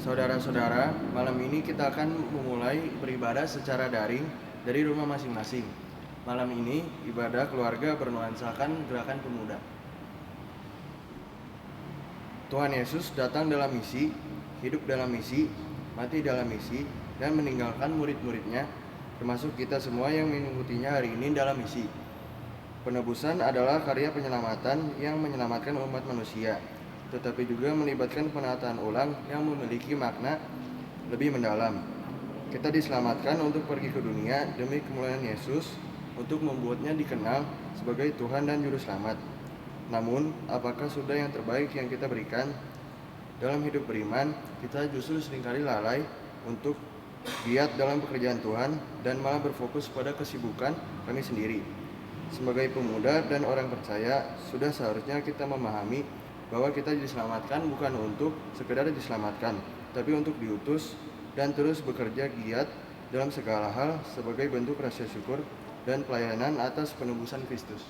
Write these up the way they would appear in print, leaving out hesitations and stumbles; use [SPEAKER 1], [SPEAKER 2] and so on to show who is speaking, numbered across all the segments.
[SPEAKER 1] Saudara-saudara, malam ini kita akan memulai beribadah secara daring dari rumah masing-masing. Malam ini, ibadah keluarga bernuansakan gerakan pemuda. Tuhan Yesus datang dalam misi, hidup dalam misi, mati dalam misi, dan meninggalkan murid-muridnya, termasuk kita semua yang mengikutinya hari ini dalam misi. Penebusan adalah karya penyelamatan yang menyelamatkan umat manusia, tetapi juga melibatkan penataan ulang yang memiliki makna lebih mendalam. Kita diselamatkan untuk pergi ke dunia demi kemuliaan Yesus, untuk membuatnya dikenal sebagai Tuhan dan Juru Selamat. Namun, apakah sudah yang terbaik yang kita berikan? Dalam hidup beriman, kita justru seringkali lalai untuk giat dalam pekerjaan Tuhan dan malah berfokus pada kesibukan kami sendiri. Sebagai pemuda dan orang percaya, sudah seharusnya kita memahami bahwa kita diselamatkan bukan untuk sekedar diselamatkan, tapi untuk diutus dan terus bekerja giat dalam segala hal sebagai bentuk rasa syukur dan pelayanan atas penebusan Kristus.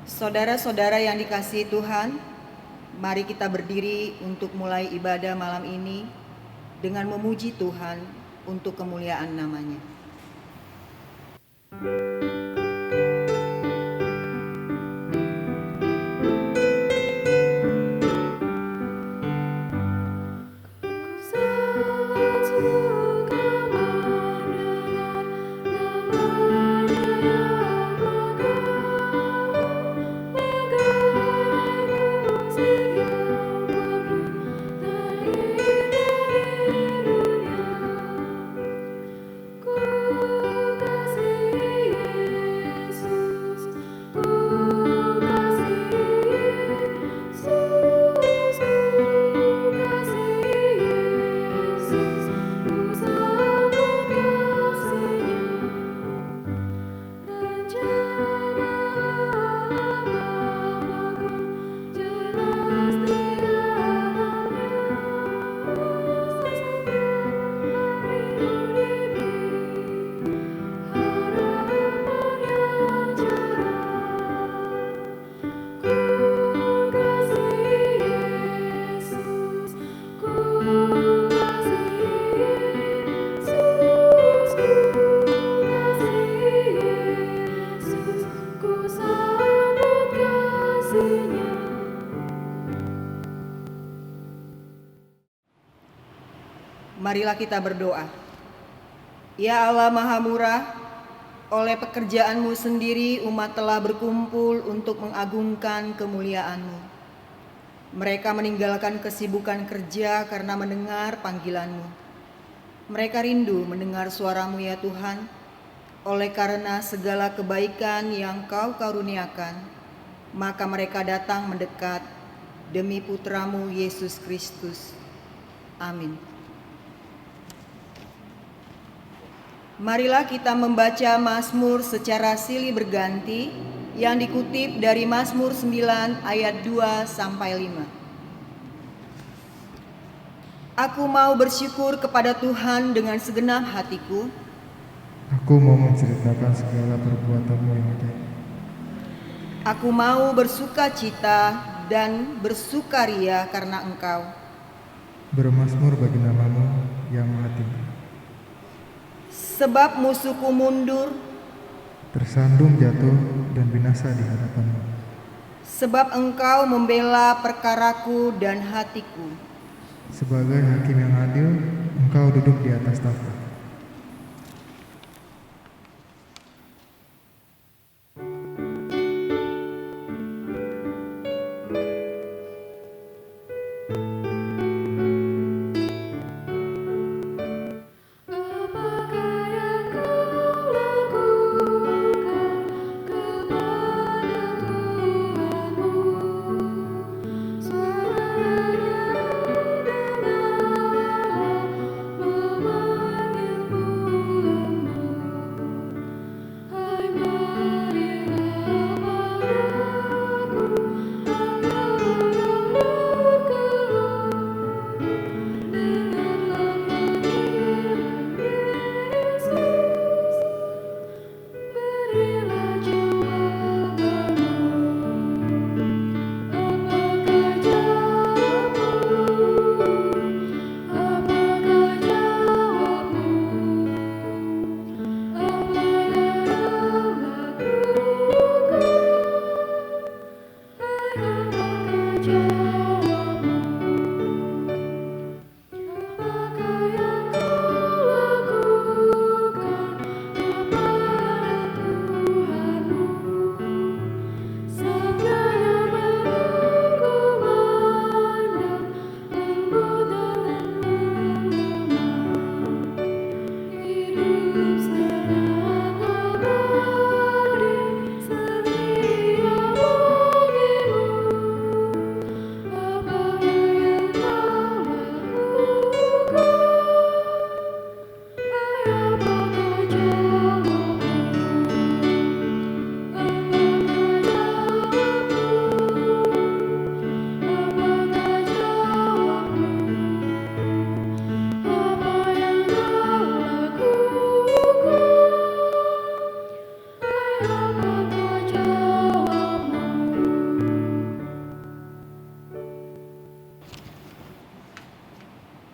[SPEAKER 2] Saudara-saudara yang dikasihi Tuhan, mari kita berdiri untuk mulai ibadah malam ini dengan memuji Tuhan untuk kemuliaan nama-Nya. Marilah kita berdoa. Ya Allah Maha Murah, oleh pekerjaan-Mu sendiri umat telah berkumpul untuk mengagungkan kemuliaan-Mu. Mereka meninggalkan kesibukan kerja karena mendengar panggilan-Mu. Mereka rindu mendengar suara-Mu ya Tuhan. Oleh karena segala kebaikan yang Kau karuniakan, maka mereka datang mendekat demi Putra-Mu Yesus Kristus. Amin. Marilah kita membaca Mazmur secara silih berganti yang dikutip dari Mazmur 9 ayat 2 sampai 5. Aku mau bersyukur kepada Tuhan dengan segenap hatiku.
[SPEAKER 3] Aku mau menceritakan segala perbuatan-Mu yang baik.
[SPEAKER 2] Aku mau bersukacita dan bersukaria karena Engkau.
[SPEAKER 3] Bermazmur bagi nama-Mu yang maha tinggi.
[SPEAKER 2] Sebab musuhku mundur,
[SPEAKER 3] Tersandung jatuh dan binasa di hadapan-Mu.
[SPEAKER 2] sebab Engkau membela perkaraku dan hatiku.
[SPEAKER 3] Sebagai hakim yang adil, Engkau duduk di atas takhta.
[SPEAKER 4] Suaranya dengarlah, memanggil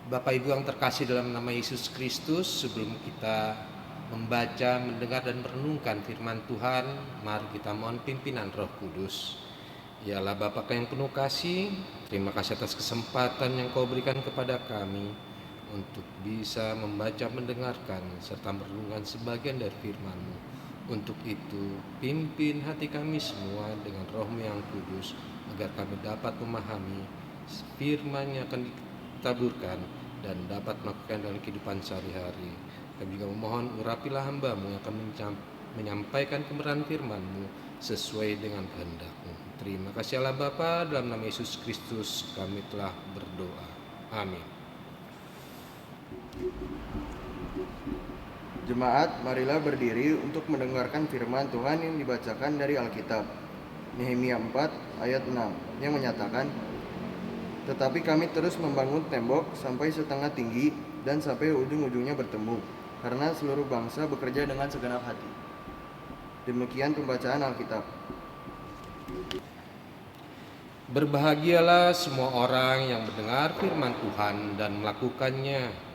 [SPEAKER 4] Bapak Ibu yang terkasih dalam nama Yesus Kristus, sebelum kita membaca, mendengar dan merenungkan firman Tuhan, mari kita mohon pimpinan Roh Kudus. Yalah Bapa yang penuh kasih, terima kasih atas kesempatan yang Kau berikan kepada kami untuk bisa membaca, mendengarkan, serta merenungkan sebagian dari firman-Mu. Untuk itu, pimpin hati kami semua dengan Roh-Mu yang kudus, agar kami dapat memahami firman yang akan ditaburkan dan dapat melakukan dalam kehidupan sehari-hari. Kami juga memohon, urapilah hamba-Mu yang akan menyampaikan kebenaran firman-Mu sesuai dengan kehendak-Mu. Terima kasih Allah Bapa, dalam nama Yesus Kristus kami telah berdoa. Amin.
[SPEAKER 1] Jemaat, marilah berdiri untuk mendengarkan firman Tuhan yang dibacakan dari Alkitab. Nehemia 4 ayat 6 yang menyatakan, "Tetapi kami terus membangun tembok sampai setengah tinggi dan sampai ujung-ujungnya bertemu, karena seluruh bangsa bekerja dengan segenap hati." Demikian pembacaan Alkitab.
[SPEAKER 4] Berbahagialah semua orang yang mendengar firman Tuhan dan melakukannya.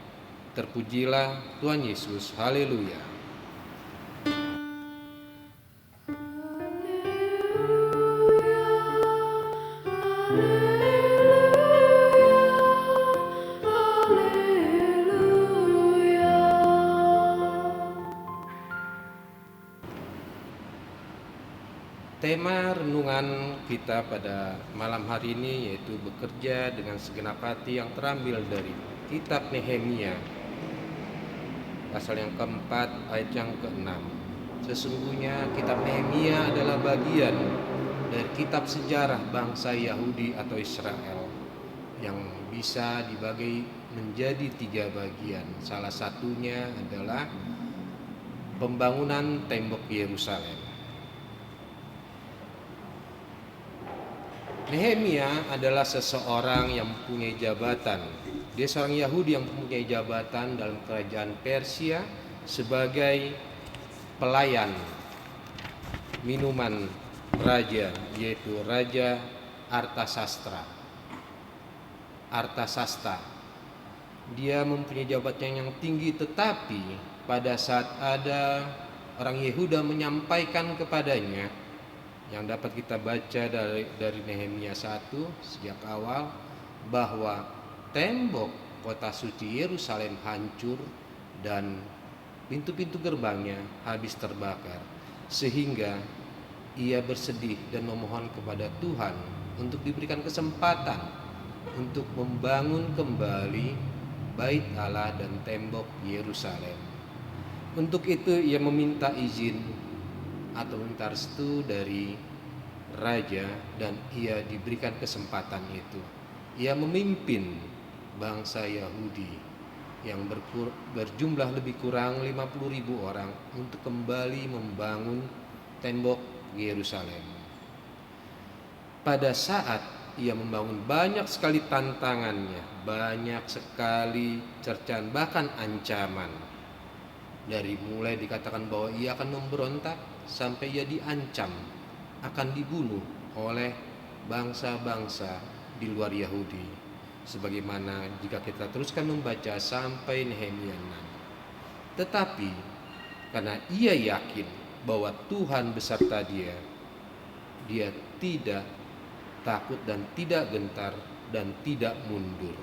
[SPEAKER 4] Terpujilah Tuhan Yesus. Haleluya. Tema renungan kita pada malam hari ini yaitu bekerja dengan segenap hati, yang terambil dari kitab Nehemia pasal yang keempat ayat yang ke-6. Sesungguhnya kitab Nehemia adalah bagian dari kitab sejarah bangsa Yahudi atau Israel yang bisa dibagi menjadi 3 bagian. Salah satunya adalah pembangunan tembok Yerusalem. Nehemia adalah seseorang yang mempunyai jabatan. Dia seorang Yahudi yang mempunyai jabatan dalam kerajaan Persia sebagai pelayan minuman raja, yaitu Raja Artasasta. Dia mempunyai jabatan yang tinggi, tetapi pada saat ada orang Yehuda menyampaikan kepadanya, yang dapat kita baca dari Nehemia 1 sejak awal, bahwa tembok kota suci Yerusalem hancur dan pintu-pintu gerbangnya habis terbakar, sehingga ia bersedih dan memohon kepada Tuhan untuk diberikan kesempatan untuk membangun kembali bait Allah dan tembok Yerusalem. Untuk itu ia meminta izin atau minta restu dari raja, dan ia diberikan kesempatan itu. Ia memimpin bangsa Yahudi yang berjumlah lebih kurang 50.000 orang untuk kembali membangun tembok Yerusalem. Pada saat ia membangun, banyak sekali tantangannya, banyak sekali cercaan, bahkan ancaman. Dari mulai dikatakan bahwa ia akan memberontak, sampai ia diancam akan dibunuh oleh bangsa-bangsa di luar Yahudi, sebagaimana jika kita teruskan membaca sampai Nehemia 6. Tetapi karena ia yakin bahwa Tuhan beserta dia tidak takut dan tidak gentar dan tidak mundur.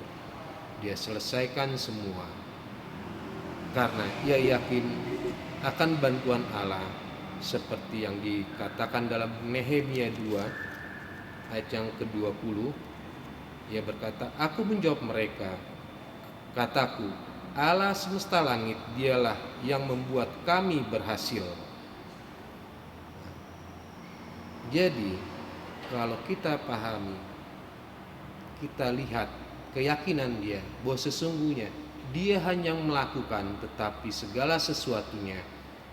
[SPEAKER 4] Dia selesaikan semua karena ia yakin akan bantuan Allah, seperti yang dikatakan dalam Nehemia 2 ayat yang ke-20. Ia berkata, "Aku menjawab mereka, kataku, Allah semesta langit, dialah yang membuat kami berhasil." Jadi kalau kita pahami, kita lihat keyakinan dia bahwa sesungguhnya dia hanya melakukan, tetapi segala sesuatunya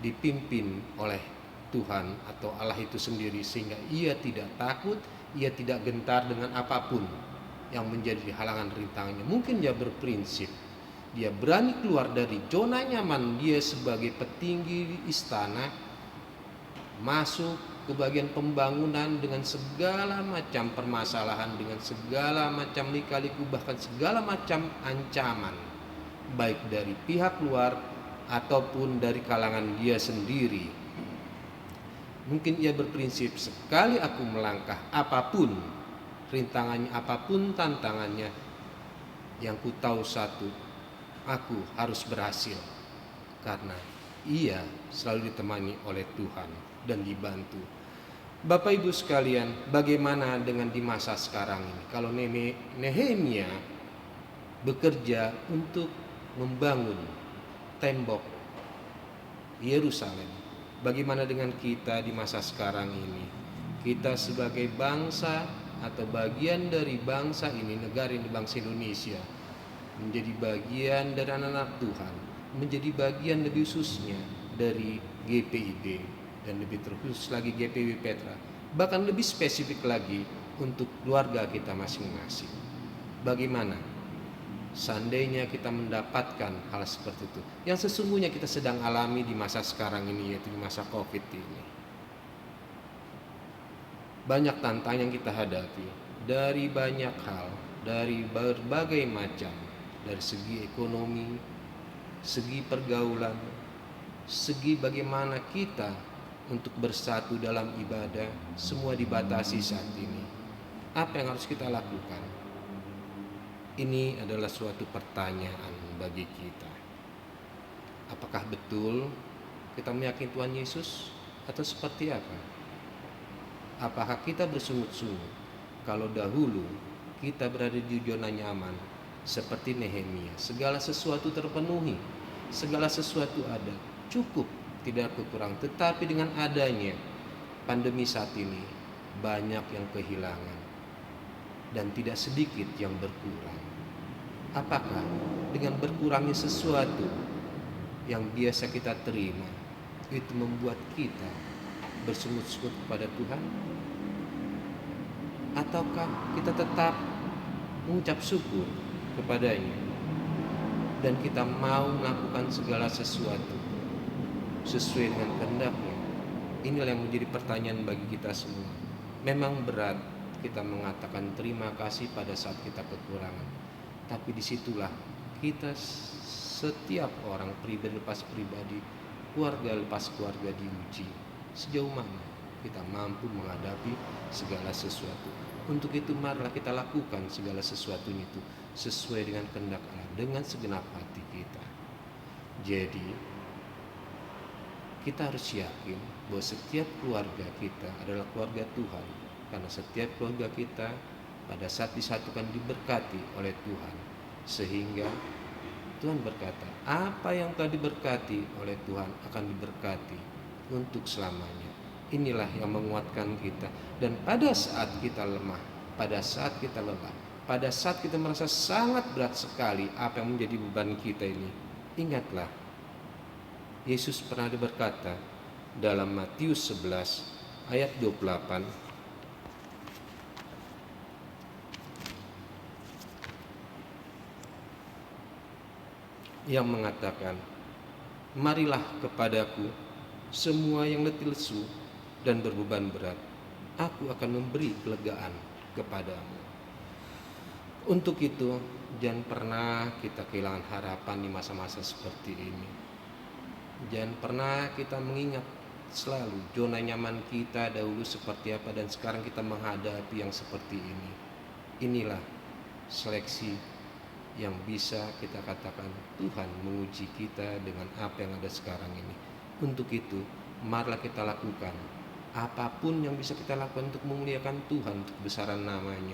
[SPEAKER 4] dipimpin oleh Tuhan atau Allah itu sendiri, sehingga ia tidak takut, ia tidak gentar dengan apapun yang menjadi halangan rintangannya. Mungkin dia berprinsip, dia berani keluar dari zona nyaman dia sebagai petinggi istana, masuk kebahagiaan pembangunan dengan segala macam permasalahan, dengan segala macam lika-liku, bahkan segala macam ancaman, baik dari pihak luar ataupun dari kalangan dia sendiri. Mungkin ia berprinsip, sekali aku melangkah apapun rintangannya, apapun tantangannya, yang ku tahu satu, aku harus berhasil, karena ia selalu ditemani oleh Tuhan dan dibantu. Bapak Ibu sekalian, bagaimana dengan di masa sekarang ini? Kalau Nehemia bekerja untuk membangun tembok Yerusalem, bagaimana dengan kita di masa sekarang ini? Kita sebagai bangsa atau bagian dari bangsa ini, negara ini, bangsa Indonesia, menjadi bagian dari anak-anak Tuhan, menjadi bagian lebih khususnya dari GPIB, dan lebih terkhusus lagi GPIB Petra, bahkan lebih spesifik lagi untuk keluarga kita masing-masing. Bagaimana seandainya kita mendapatkan hal seperti itu yang sesungguhnya kita sedang alami di masa sekarang ini, yaitu di masa COVID ini? Banyak tantangan yang kita hadapi dari banyak hal, dari berbagai macam, dari segi ekonomi, segi pergaulan, segi bagaimana kita untuk bersatu dalam ibadah, semua dibatasi saat ini. Apa yang harus kita lakukan? Ini adalah suatu pertanyaan bagi kita. Apakah betul kita meyakini Tuhan Yesus atau seperti apa? Apakah kita bersungut-sungut kalau dahulu kita berada di zona nyaman seperti Nehemia, segala sesuatu terpenuhi, segala sesuatu ada, cukup, tidak kurang. Tetapi dengan adanya pandemi saat ini, banyak yang kehilangan dan tidak sedikit yang berkurang. Apakah dengan berkurangnya sesuatu yang biasa kita terima itu membuat kita bersungut-sungut kepada Tuhan? Ataukah kita tetap mengucap syukur kepadanya dan kita mau melakukan segala sesuatu sesuai dengan kehendak-Nya? Inilah yang menjadi pertanyaan bagi kita semua. Memang berat kita mengatakan terima kasih pada saat kita kekurangan, tapi disitulah kita, setiap orang, pribadi lepas pribadi, keluarga lepas keluarga, diuji sejauh mana kita mampu menghadapi segala sesuatu. Untuk itu marilah kita lakukan segala sesuatunya itu sesuai dengan kehendak Allah, dengan segenap hati kita. Jadi kita harus yakin bahwa setiap keluarga kita adalah keluarga Tuhan, karena setiap keluarga kita pada saat disatukan diberkati oleh Tuhan, sehingga Tuhan berkata, apa yang telah diberkati oleh Tuhan akan diberkati untuk selamanya. Inilah yang menguatkan kita. Dan pada saat kita lemah, pada saat kita lelah, pada saat kita merasa sangat berat sekali apa yang menjadi beban kita ini, ingatlah Yesus pernah berkata dalam Matius 11 ayat 28, yang mengatakan, marilah kepadaku semua yang letih lesu dan berbeban berat, aku akan memberi kelegaan kepadamu. Untuk itu jangan pernah kita kehilangan harapan di masa-masa seperti ini. Jangan pernah kita mengingat selalu zona nyaman kita dahulu seperti apa dan sekarang kita menghadapi yang seperti ini. Inilah seleksi yang bisa kita katakan Tuhan menguji kita dengan apa yang ada sekarang ini. Untuk itu marilah kita lakukan apapun yang bisa kita lakukan untuk memuliakan Tuhan, untuk kebesaran namanya,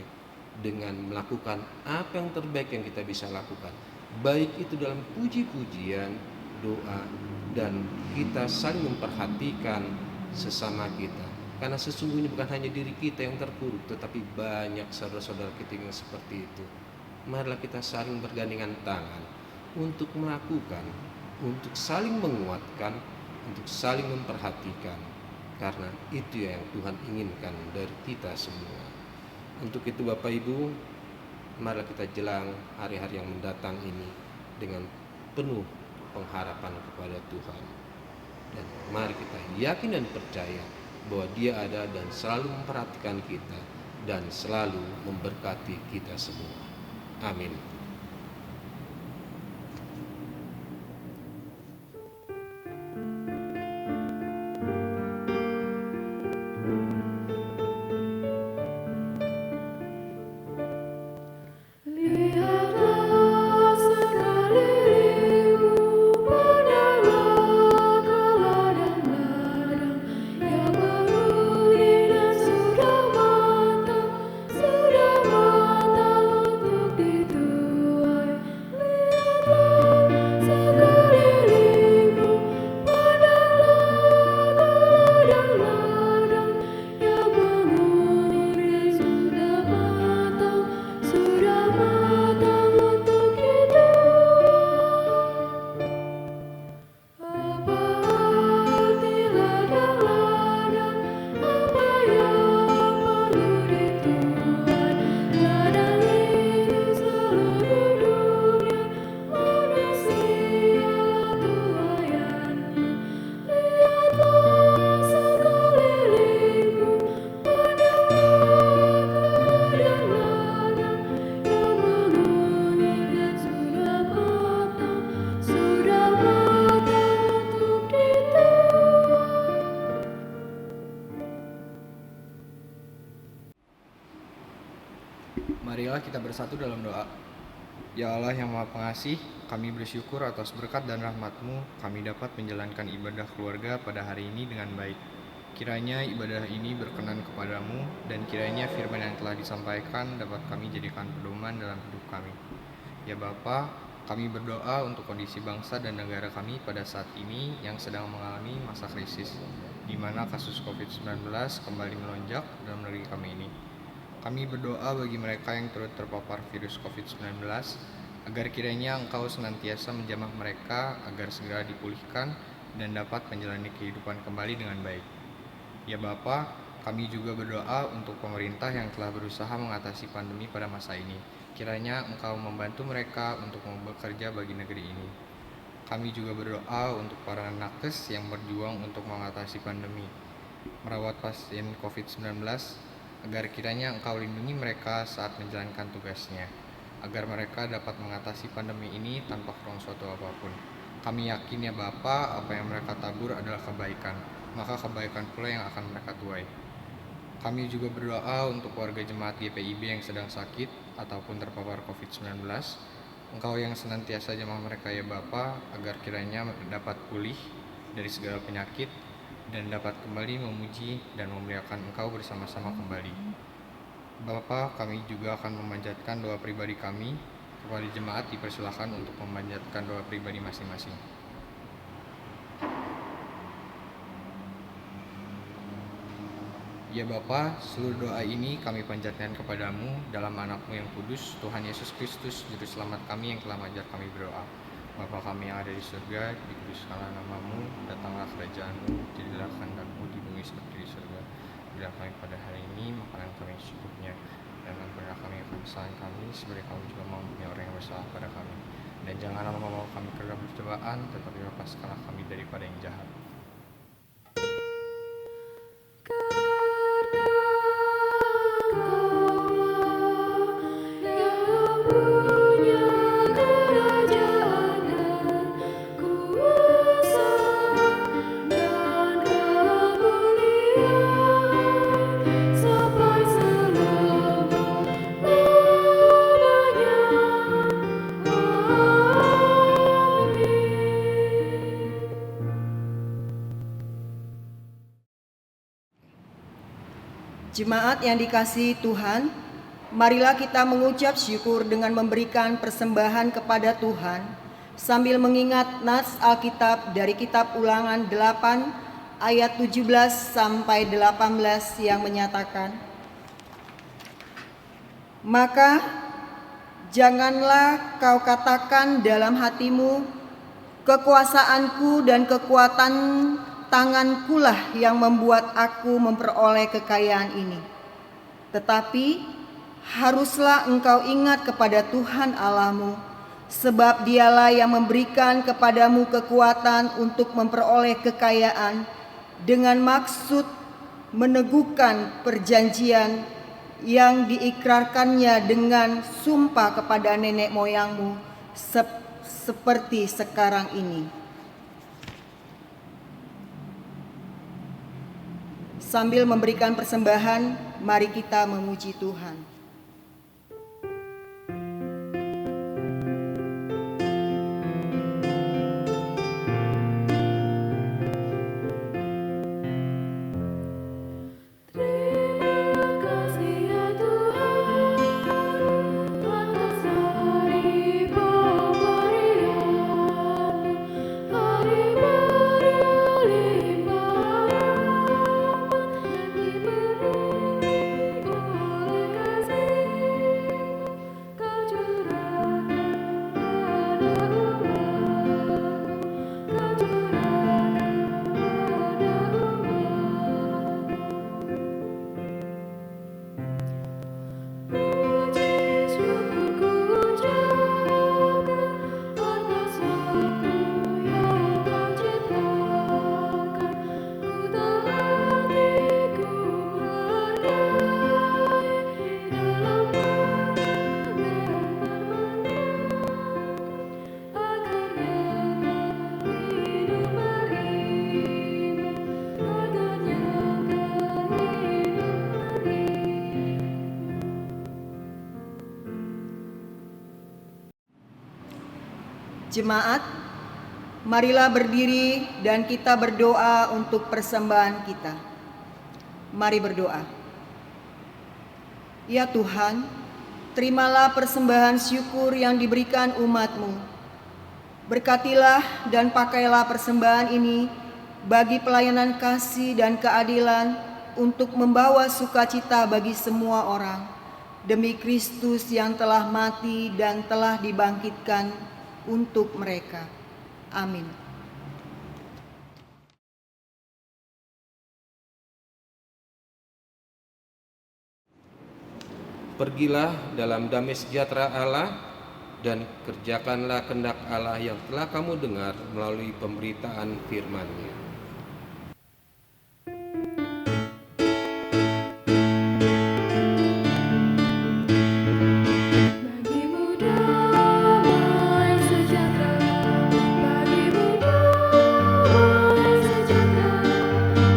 [SPEAKER 4] dengan melakukan apa yang terbaik yang kita bisa lakukan, baik itu dalam puji-pujian, doa, dan kita saling memperhatikan sesama kita. Karena sesungguhnya bukan hanya diri kita yang terpuruk, tetapi banyak saudara-saudara kita yang seperti itu. Marilah kita saling bergandengan tangan untuk melakukan, untuk saling menguatkan, untuk saling memperhatikan, karena itu yang Tuhan inginkan dari kita semua. Untuk itu Bapak Ibu, marilah kita jelang hari-hari yang mendatang ini dengan penuh pengharapan kepada Tuhan. Dan mari kita yakin dan percaya bahwa Dia ada dan selalu memperhatikan kita dan selalu memberkati kita semua. Amin.
[SPEAKER 5] Lihatlah sekelilingmu, pandanglah ke ladang-ladang yang menguning dan sudah matang untuk dituai. Lihatlah sekelilingmu, pandanglah ke ladang-ladang yang menguning dan sudah matang untuk dituai. Apa arti ladang-ladang? Apa yang perlu dituai? Ladang itu seluruh dunia, manusialah tuaiannya. Lihatlah sekelilingmu, pandanglah ke ladang-ladang yang menguning dan sudah matang untuk dituai.
[SPEAKER 1] Marilah kita bersatu dalam doa. Ya Allah yang Maha Pengasih, kami bersyukur atas berkat dan rahmat-Mu, kami dapat menjalankan ibadah keluarga pada hari ini dengan baik. Kiranya ibadah ini berkenan kepadamu, dan kiranya firman yang telah disampaikan dapat kami jadikan pedoman dalam hidup kami. Ya Bapa, kami berdoa untuk kondisi bangsa dan negara kami pada saat ini yang sedang mengalami masa krisis, di mana kasus COVID-19 kembali melonjak dalam negeri kami ini. Kami berdoa bagi mereka yang turut terpapar virus COVID-19, agar kiranya Engkau senantiasa menjamah mereka agar segera dipulihkan dan dapat menjalani kehidupan kembali dengan baik. Ya Bapa, kami juga berdoa untuk pemerintah yang telah berusaha mengatasi pandemi pada masa ini. Kiranya Engkau membantu mereka untuk bekerja bagi negeri ini. Kami juga berdoa untuk para nakes yang berjuang untuk mengatasi pandemi, merawat pasien COVID-19, agar kiranya Engkau lindungi mereka saat menjalankan tugasnya, agar mereka dapat mengatasi pandemi ini tanpa kurang suatu apapun. Kami yakin ya Bapa, apa yang mereka tabur adalah kebaikan, maka kebaikan pula yang akan mereka tuai. Kami juga berdoa untuk warga jemaat GPIB yang sedang sakit ataupun terpapar COVID-19. Engkau yang senantiasa jamah mereka ya Bapa, agar kiranya dapat pulih dari segala penyakit dan dapat kembali memuji dan memuliakan Engkau bersama-sama kembali. Bapa, kami juga akan memanjatkan doa pribadi kami. Kepada jemaat dipersilakan untuk memanjatkan doa pribadi masing-masing. Ya Bapa, seluruh doa ini kami panjatkan kepadamu dalam anakmu yang kudus, Tuhan Yesus Kristus, Juru Selamat kami yang telah mengajar kami berdoa. Bapa kami yang ada di surga, dikuduskanlah namamu, datanglah kerajaanmu, jadilah kehendakmu di bumi seperti di surga. Berilah kami pada hari ini makanan kami secukupnya, dan ampunilah kami akan kesalahan kami, seperti kami juga mengampuni orang yang bersalah pada kami. Dan janganlah membawa kami ke dalam percobaan, tetapi lepaskanlah kami daripada yang jahat.
[SPEAKER 2] Jemaat yang dikasihi Tuhan, marilah kita mengucap syukur dengan memberikan persembahan kepada Tuhan sambil mengingat nas Alkitab dari kitab Ulangan 8 ayat 17 sampai 18 yang menyatakan, "Maka janganlah kau katakan dalam hatimu, kekuasaanku dan kekuatan tangankulah yang membuat aku memperoleh kekayaan ini. Tetapi haruslah engkau ingat kepada Tuhan Allahmu, sebab Dialah yang memberikan kepadamu kekuatan untuk memperoleh kekayaan dengan maksud meneguhkan perjanjian yang diikrarkannya dengan sumpah kepada nenek moyangmu seperti sekarang ini. Sambil memberikan persembahan, mari kita memuji Tuhan.
[SPEAKER 5] Terima kasih ya Tuhan atas hari pemberian-Mu, hari berlimpah rahmat diberi oleh kasih-Mu, Kau curahkan pada umat-Mu, Kau curahkan pada umat-Mu. Puji syukur ku ucapkan atas waktu yang Kau ciptakan. Ku tak hatiku menghargai dalam pendengar-Nya, agar nyata hidup beriman, agar nyata hidup beriman.
[SPEAKER 2] Jemaat, marilah berdiri dan kita berdoa untuk persembahan kita. Mari berdoa. Ya Tuhan, terimalah persembahan syukur yang diberikan umat-Mu. Berkatilah dan pakailah persembahan ini bagi pelayanan kasih dan keadilan untuk membawa sukacita bagi semua orang. Demi Kristus yang telah mati dan telah dibangkitkan untuk mereka. Amin.
[SPEAKER 4] Pergilah dalam damai sejahtera Allah dan kerjakanlah kehendak Allah yang telah kamu dengar melalui pemberitaan firman-Nya.
[SPEAKER 5] Bagimu damai sejahtera, bagimu damai sejahtera,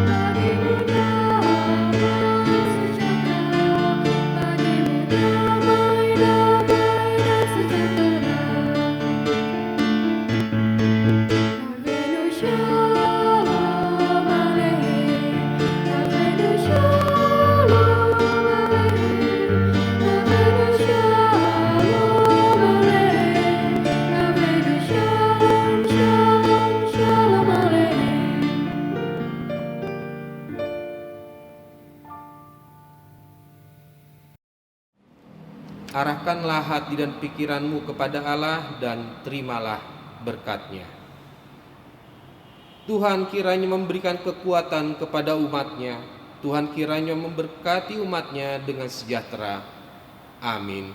[SPEAKER 5] bagimu damai sejahtera, bagimu damai dan sejahtera. Avenu shalom aleichem, avenu shalom aleichem, avenu shalom aleichem, avenu shalom shalom shalom aleichem.
[SPEAKER 4] Arahkanlah hati dan pikiranmu kepada Allah dan terimalah berkat-Nya. Tuhan kiranya memberikan kekuatan kepada umat-Nya. Tuhan kiranya memberkati umat-Nya dengan sejahtera. Amin.